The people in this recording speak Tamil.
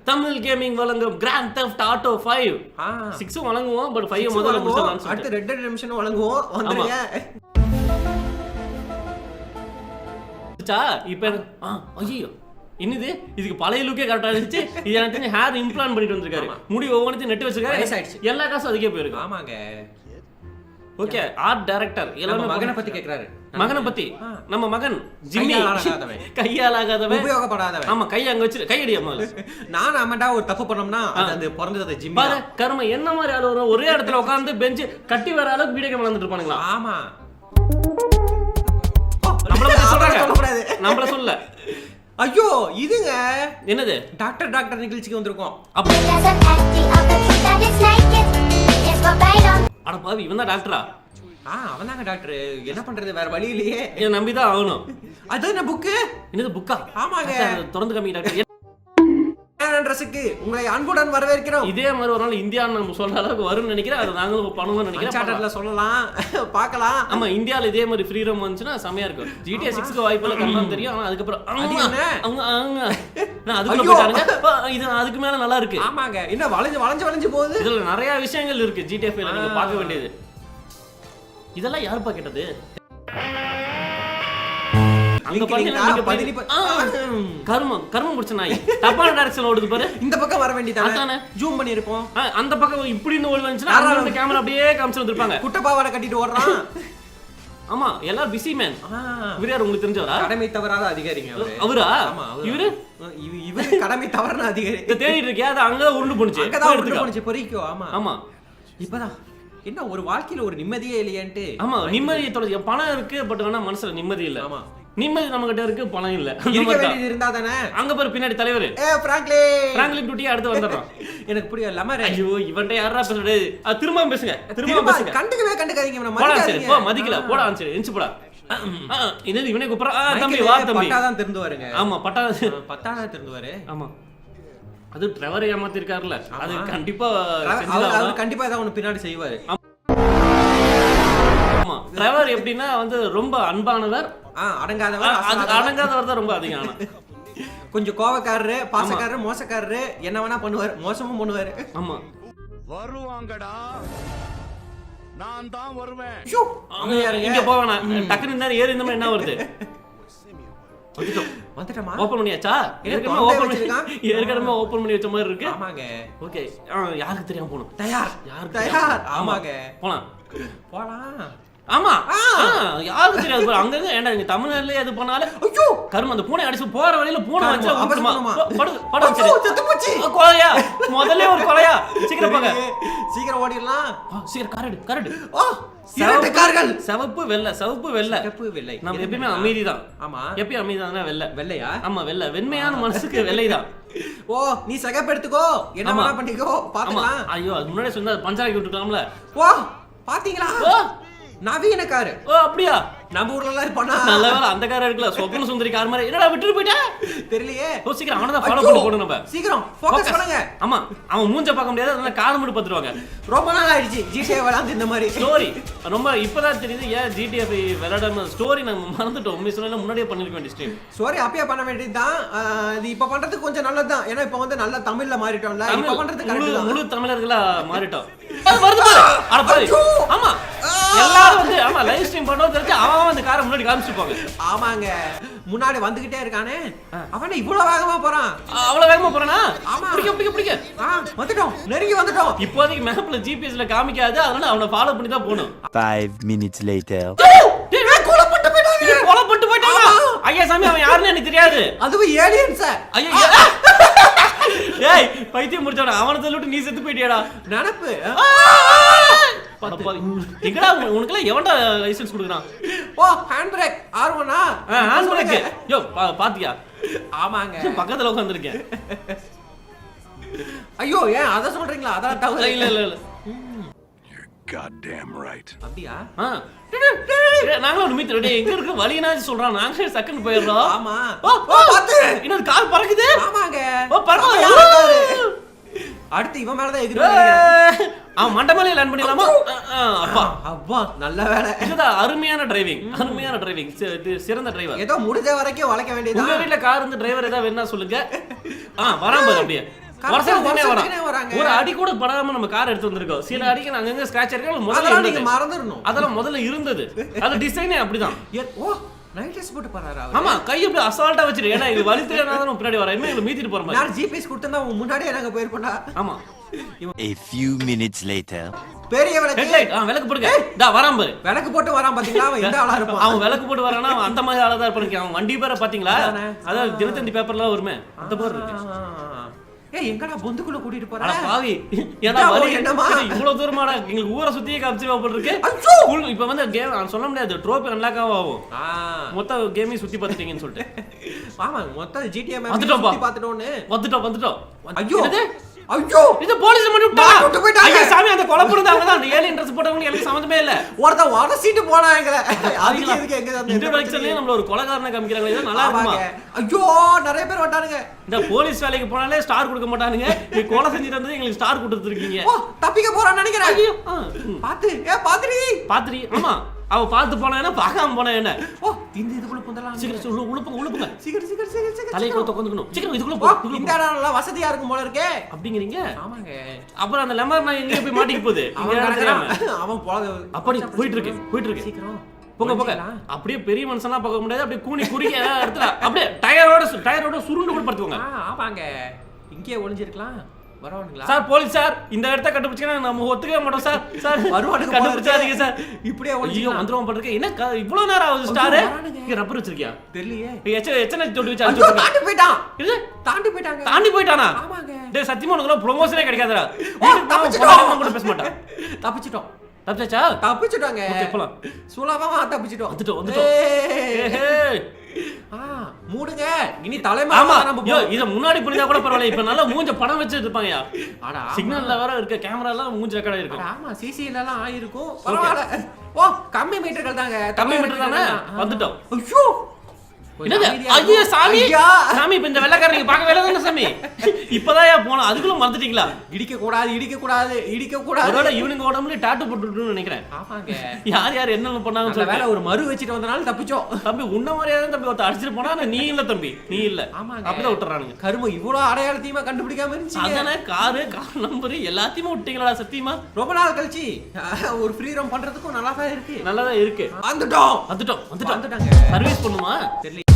தமிழ் கேமிங் வழங்கும் கிராண்ட் தெஃப்ட் ஆட்டோ 5 6 வழங்குவோம் பட் 5 முதல்ல முடிச்சலாம் அடுத்து ரெட் டெட் ரெடெம்ஷன் வழங்குவோம் வந்துருங்க இப்போ ஐயோ என்னது இதுக்கு பழைய லுக்கே கரெக்டா இருந்துச்சு. இது எனக்கு ஹேர் இம்ப்ளான்ட் பண்ணிட்டு வந்திருக்காரு. முடி ஒவ்வொன்றையும் நெட் வச்சிருக்காரு. எல்லா காசும் அதுக்கே போயிருக்கு. ஆமாங்க. ஓகே ஆர்ட் டைரக்டர் எல்லாமே மகனை பத்தி கேக்குறாரு. மகனை பத்தி நம்ம மகன் ஜிம்மி கையாலாகாதவன் உபயோகப்படாதவன். ஆமா கை அங்க வச்சு கையடியா முதல்ல நான் அம்மாடா ஒரு தப்பு பண்ணோம்னா அது பிறந்தது ஜிம்மி பாரு கர்ம என்ன மாதிரி ஆளு வரும் ஒரே இடத்துல உட்கார்ந்து பெஞ்ச் கட்டி வர அளவுக்கு வீடியோ கேம் விளையாண்டுட்டு இருப்பானுங்களா? ஆமா நம்மள சொல்ல ஐயோ இதுங்க என்னது டாக்டர் நிகழ்ச்சிக்கு வந்திருக்கோம். அட பாவி இவன் தான் டாக்டரா? அவன் தாங்க டாக்டர். என்ன பண்றது வேற வழி இல்லையே. இதை நம்பிதான் ஆகணும். அது என்ன புக்கு? என்னது புக்கா? ஆமாங்க தொடர்ந்து காமி டாக்டர். ரசிக்கு உங்களை அன்புடன் வரவேற்கிறோம். இதே மாதிரி ஒரு நாள் இந்தியா நம்ம சொல்ற அளவுக்கு வரும்னு நினைக்கிறேன். அது நாங்களும் பண்ணுவோம்னு நினைக்கிறேன். சார்ட்டர்ல சொல்லலாம் பார்க்கலாம். ஆமா இந்தியால இதே மாதிரி ஃப்ரீ ரோம் வந்துச்சுன்னா செமையா இருக்கும். GTA 6க்கு வாய்ப்பு எல்லாம் கன்ஃபார்ம் தெரியும். ஆனா அதுக்கப்புறம் அதுக்குள்ள போயிட்டாங்க. இது அதுக்கு மேல நல்லா இருக்கு. ஆமாங்க என்ன வளைஞ்சு போகுது. இதுல நிறைய விஷயங்கள் இருக்கு GTA 5ல நீங்க பார்க்க வேண்டியது. இதெல்லாம் யாருப்பா கேட்டது? அங்க பாருங்க கர்மம் முடிச்ச நாய் தப்பான டைரக்ஷன்ல ஓடுது பாரு. இந்த பக்கம் வர வேண்டியதானே ஜூம் பண்ணி இருப்போம். அந்த பக்கம் இப்படின்னு ஓடி வந்துச்சுனா அந்த கேமரா அப்படியே காமிச்சு வந்திருப்பாங்க. குட்ட பாவாடை கட்டிட்டு ஓடுறான். ஆமா எல்லாரும் பிஸி மேன். இவரு யார் உங்களுக்கு தெரிஞ்சவரா? கடமை தவறாத அதிகாரிங்க அவரா? இவரு கடமை தவறான அதிகாரி. தேடிட்டு இருக்கியா? அது அங்க உருண்டு போனுச்சு. அங்கதான் உருண்டு போனுச்சு பொறிக்கோ. ஆமா இப்பதான் என்ன ஒரு வாழ்க்கையில ஒரு நிம்மதியே இல்லையான்ட்டு. ஆமா நிம்மதியை தொலைஞ்ச பணம் இருக்கு பட் ஆனா மனசுல நிம்மதி இல்ல. ஆமா நிம்மதி நம்ம கிட்ட இருக்கு பணம் இல்ல. இருக்க வேண்டியது இருந்தா தானே. அங்க பாரு பின்னாடி தலைவர் பிராங்க்லின் டூட்டி அடுத்து வந்துறான். எனக்கு புரியல லமர். ஐயோ இவன்ட்ட யாரா பேசுறது? திரும்ப பேசுங்க. கண்டுக்காதீங்க. போ மதிக்கல போடா சரி எஞ்சி போடா. இது இவனே கூப்பிடுறா. தம்பி வா தம்பி. பட்டாதான் திருந்துவாருங்க. ஆமா பட்டாதான் திருந்துவாரு. ஆமா அது டிரைவர் ஏமாத்தி இருக்காருல. அது கண்டிப்பா அவர் கண்டிப்பா ஏதாவது ஒன்னு பின்னாடி செய்வாரு. ஆமா டிரைவர் எப்படின்னா வந்து ரொம்ப அன்பானவர் அடங்காதவர் தான் ரொம்ப அதிகம். கொஞ்சம் கோவக்காரரு பாசக்காரரு மோசக்காரரு என்ன வேணா பண்ணுவாரு. மோசமும் பண்ணுவாரு. ஆமா வருவாங்கடா நான் தான் வருவேன். இங்க போவேனா டக்குனு நேரம் ஏறி இந்த என்ன வருது? வந்துட்டமா ஓபன் பண்ணியாச்சா? ஏற்கனவே ஓபன் பண்ணி வச்ச மாதிரி இருக்கு. ஆமாங்க ஓகே யாருக்கு தெரியாம போணும்? தயார் ஆமாங்க போலாம். ஆமா யாருக்கு தெரியாது அங்கங்க ஏன்டா நீங்க தமிழ்நாட்டுல எது பண்ணாலும் ஐயோ கர்ம அந்த பூனை அடிச்சு போற வழியில பூனை வச்சு கொலையா முதல்ல ஒரு கொலையா. சீக்கிரம் போங்க சீக்கிரம் ஓடிடலாம். சீக்கிரம் கரடு சிவப்பு வெள்ளை நம்ம எப்பயுமே அமைதிதான். ஆமா எப்பயும் அமைதிதான். வெள்ளையா? ஆமா வெண்மையான மனசுக்கு வெள்ளைதான். ஓ நீ சகப்பு எடுத்துக்கோ என்ன வேணா பண்ணிக்கோ பாத்துக்கலாம். ஐயோ அது முன்னாடி சொன்னா பஞ்சாயத்து விட்டுக்கலாம்ல. ஓ பாத்தீங்களா நவீன காரு. ஓ அப்படியா? நம்ம ஊர்ல எல்லாம் இருப்பானா? நல்ல வேளை அந்த கார் எடுக்கல. சொப்பன சுந்தரி கார் மாதிரி. என்னடா விட்டுட்டு போயிட்ட? தெரியலையே. ஓ சீக்கிரம் அவனை தான் ஃபாலோ பண்ணி போணும் நம்ம. சீக்கிரம் ஃபோக்கஸ் பண்ணுங்க. ஆமா அவன் மூஞ்ச பார்க்க முடியாது. அதனால கார் மட்டும் பாத்துருவாங்க. ரொம்ப நாள் ஆயிடுச்சு GTA விளையாண்டு இந்த மாதிரி ஸ்டோரி ரொம்ப இப்பதான் தெரியுது. ஏன் GTA விளையாடாம ஸ்டோரி நம்ம மறந்துட்டோம். உண்மை சொன்னா முன்னாடியே பண்ணிருக்க வேண்டிய ஸ்டோரி. ஸ்டோரி அப்பயே பண்ண வேண்டியதுதான். இது இப்ப பண்றதுக்கு கொஞ்சம் நல்லதுதான். ஏன்னா இப்ப வந்து நல்ல தமிழ்ல மாறிட்டோம்ல. இப்ப பண்றதுக்கு கரெக்ட் முழு தமிழர்களா மாறிட்டோம். அது வருது பாரு. அட பாரு. ஆமா எல்லாரும் வந்து ஆமா லைவ் ஸ்ட்ரீம் பண்ணோம் தெரிஞ்சு அவன் அந்த காரை முன்னாடி காமிச்சிட்டு போங்க. ஆமாங்க முன்னாடி வந்துகிட்டே இருக்கானே அவனே இவ்வளவு வேகமா போறான். அவ்வளவு வேகமா போறானா? ஆமா பிடிக்க வந்துட்டோம் நெருங்கி வந்துட்டோம். இப்போதைக்கு மேப்ல ஜிபிஎஸ்ல காமிக்காது. அதனால அவனை ஃபாலோ பண்ணி தான் போணும். 5 minutes later கொலைப்பட்டு போயிட்டாங்க. ஐயா சாமி அவன் யாருன்னு எனக்கு தெரியாது. அதுவும் ஏலியன்ஸ். ஐயா ஏய் பைத்தியம் முடிச்சவன அவனை சொல்லிட்டு நீ செத்து போயிட்டியாடா? நினைப்பு எங்கடா உனக்குலாம் எவன்டா லைசென்ஸ் கொடுக்குறான்? ஓ ஹேண்ட் பிரேக் ஆர்வனா ஹேண்ட் பிரேக். யோ பாத்தியா? ஆமாங்க பக்கத்துல உட்கார்ந்திருக்கேன். ஐயோ ஏன் அத சொல்றீங்களா? அதான் தவறு. இல்ல goddamn right. அப்படியே நாங்களும் நிமித்து ரெடி எங்க இருக்கு வழினாச்சு சொல்றான். நாங்க செகண்ட் போயிடுறோம். ஆமா பாத்து இன்னொரு கார் பறக்குது. ஆமாங்க பறக்குது. அடுத்து இவன் மேல தான் எகிறுவாங்க. அவன் மண்டமலையில லேண்ட் பண்ணிடலாமா? அப்பா நல்ல வேலை. இதுதான் அருமையான டிரைவிங். சிறந்த டிரைவர். ஏதோ முடிஞ்ச வரைக்கும் வளைக்க வேண்டியது. உங்க வீட்ல கார் இருந்து டிரைவர் ஏதாவது வேணா சொல்லுங்க. வராம அப்படியே வருஷத்துக்குனே வருஷத்துக்குனே வராங்க. ஒரு அடி கூட படாம நம்ம கார் எடுத்து வந்திருக்கோம். சில அடிக்கு அங்கங்க ஸ்கிராட்ச் இருக்கு. அதெல்லாம் முதல்ல நீங்க மறந்துடணும். அதெல்லாம் முதல்ல இருந்தது. அது டிசைனே அப்படிதான். ஓ நைட் ட்ரெஸ் போட்டு போறாரா அவரு? ஆமா, கை அப்படி அசால்ட்டா வச்சிரு. ஏன்னா இது வலி தெரியாதனால பின்னாடி வர இன்னும் மீத்திட்டு போற மாதிரி. நான் ஜிபிஎஸ் கொடுத்தா முன்னாடியே நாங்க போயிருப்போம்டா. ஆமா. A few minutes later. பெரிய விளக்கு. ஹெட்லைட் விளக்கு போடுங்க. டா வரான் பாரு. விளக்கு போட்டு வரான் பாத்தீங்களா? அவன் எந்த ஆளா இருப்பான்? அவன் விளக்கு போட்டு வரானா அவன் அந்த மாதிரி ஆளா தான் இருப்பான். அவன் வண்டி பேரை பாத்தீங்களா? அதாவது தினத்தந்தி பேப்பர்லாம் வருமே அந்த பேர் இருக்கு. ஏய் எங்கடா பொந்துக்குள்ள கூட்டிட்டு போற? அட பாவி, ஏன்னா வலி என்னமா இவ்வளவு தூரமாடா எங்களுக்கு ஊரை சுத்தியே காமிச்சு போட்டு இருக்கு. இப்ப வந்து கேம் சொல்ல முடியாது, ட்ரோபி அன்லாக் ஆகும். மொத்த கேமையும் சுத்தி பார்த்துட்டீங்கன்னு சொல்லிட்டு. ஆமா, மொத்த ஜிடிஏ மேப் சுத்தி பார்த்துட்டோன்னு வந்துட்டோம். ஐயோ ஐயோ, இது போலீஸ் மட்டும் விட்டு போயிட்டாங்க. ஐயா சாமி, அந்த கொலை புரிந்தவங்க தான். அந்த ஏலியன் ட்ரெஸ் போட்டவங்க எனக்கு சம்மந்தமே இல்ல. ஒருத்தன் வடசிட்டு போனாங்க. அதுக்கு எதுக்கு எங்க அந்த இன்ட்ரோடக்ஷன்லயே நம்மள ஒரு கொலைகாரனை காமிக்கறாங்க. இது நல்லா இருக்குமா? ஐயோ நிறைய பேர் வந்தானுங்க. இந்த போலீஸ் வேலைக்கு போனாலே ஸ்டார் கொடுக்க மாட்டானுங்க. நீ கொலை செஞ்சிட்டு வந்து எங்களுக்கு ஸ்டார் கொடுத்துருக்கீங்க. ஓ தப்பிக்க போறான்னு நினைக்கிறேன். ஐயோ பாத்து பாத்துரி. ஆமா, அவ பாத்து போனா என்ன, பார்க்காம போனா என்ன? ஓ இந்த இதுக்குள்ள புந்தலாம். சீக்கிரம் உழுப்புங்க. சீக்கிரம் தலையை கோத்து உட்காந்துக்கணும். சீக்கிரம் இதுக்குள்ள ஓ போ. இந்த இடம் நல்லா வசதியா இருக்கும் போல இருக்கே. அப்படிங்கறீங்க? ஆமாங்க. அப்புறம் அந்த லெமர் நான் எங்க போய் மாட்டிக்க போகுது? அவன் போல அப்படி போயிட்டு இருக்கு. சீக்கிரம் போங்க. அப்படியே பெரிய மனுஷனா பார்க்க முடியாது. அப்படியே கூனி குறுகிய இடத்துல அப்படியே டயரோட சுருண்டு கூட படுத்துவாங்க. ஆமாங்க. இங்கே ஒளிஞ்சிருக்கலாம். வருவானுங்களா சார்? போலீஸ் சார், இந்த இடத்த கண்டுபிடிச்சா நம்ம ஒத்துக்கவே மாட்டோம் சார். சார் வருவானுங்க, கண்டுபிடிச்சாதீங்க சார். இப்படியே ஐயோ வந்துருவோம் பண்றதுக்கு. என்ன இவ்வளவு நேரம் ஆகுது? ஸ்டார் இங்க ரப்பர் வச்சிருக்கியா? தெரியலையே. எச்சனை தொட்டு வச்சு அடிச்சு விட்டுருங்க. தாண்டி போயிட்டான். இது தாண்டி போயிட்டானா? ஆமாங்க. டேய் சத்தியமா உனக்கு ப்ரமோஷனே கிடைக்காதுடா. தப்பிச்சிட்டோம். கூட பேச மாட்டேன். தப்பிச்சாச்சா? தப்பிச்சிட்டாங்க. ஓகே போலாம். சுலபமா தப்பிச்சிட்டோம். வந்துட்டோம். மூடுங்க. இனி தலைமை ஆமா, நம்ம யோ இத முன்னாடி பண்ணிட்டா கூட பரவாயில்ல. இப்ப நல்லா மூஞ்ச படம் வச்சிட்டு இருப்பாங்கயா. அட சிக்னல்ல வேற இருக்க கேமரா எல்லாம் மூஞ்ச ரெக்கார்ட் ஆயிருக்கும். ஆமா, சிசில எல்லாம் ஆயிருக்கும். பரவாயில்ல. ஓ கம்மி மீட்டர்கள் தாங்க. கம்மி மீட்டர் தானே? வந்துட்டோம். ஐயோ என்னது? ஐயோ சாமி, சாமி இப்ப இந்த வெள்ளக்காரன் நீங்க பார்க்க வேலை தானே சாமி? இப்பதான் போனோம், அதுக்குள்ள மறந்துட்டீங்களா? இடிக்க கூடாது. ஒருவேளை ஈவினிங் உடம்புல டாட்டு போட்டுட்டு நினைக்கிறேன். ஆமாங்க. யார் என்னென்ன பண்ணாங்கன்னு அந்த சொல்ல வேலை ஒரு மறு வச்சிட்டு வந்தனால தப்பிச்சோம். தம்பி உன்ன மாதிரியா தான் தம்பி ஒருத்த அடிச்சிட்டு போனா. நீ இல்ல தம்பி, நீ இல்ல. ஆமாங்க. அப்படிதான் விட்டுறானுங்க. கரும இவ்வளவு அடையாளத்தையுமா கண்டுபிடிக்காம இருந்துச்சு. அதானே கார் நம்பர் எல்லாத்தையுமே விட்டீங்களா? சத்தியமா ரொம்ப நாள் கழிச்சு ஒரு ஃப்ரீ ரோம் பண்றதுக்கும் நல்லா தான் இருக்கு. நல்லாதான் இருக்கு. வந்துட்டோம். வந்துட்டாங்க. வந்துட்டாங்க. சர்வீஸ் பண்ணுமா? தெரியல.